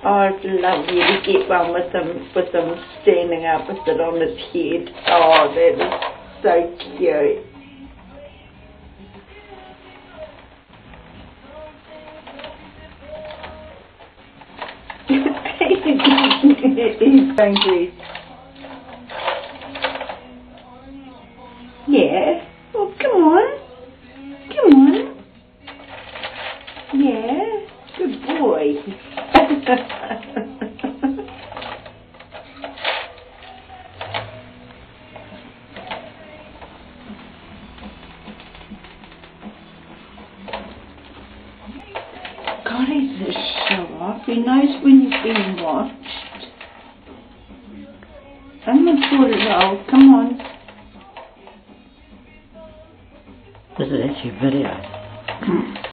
I'd love you to get one with them standing up with it on its head. Oh, that is so cute. He's going to. Yeah. Well, come on. Come on. Yeah. Good boy. God, he's a show-off. He knows when he's being watched. Come on, sort it out. Come on. This is actually a video.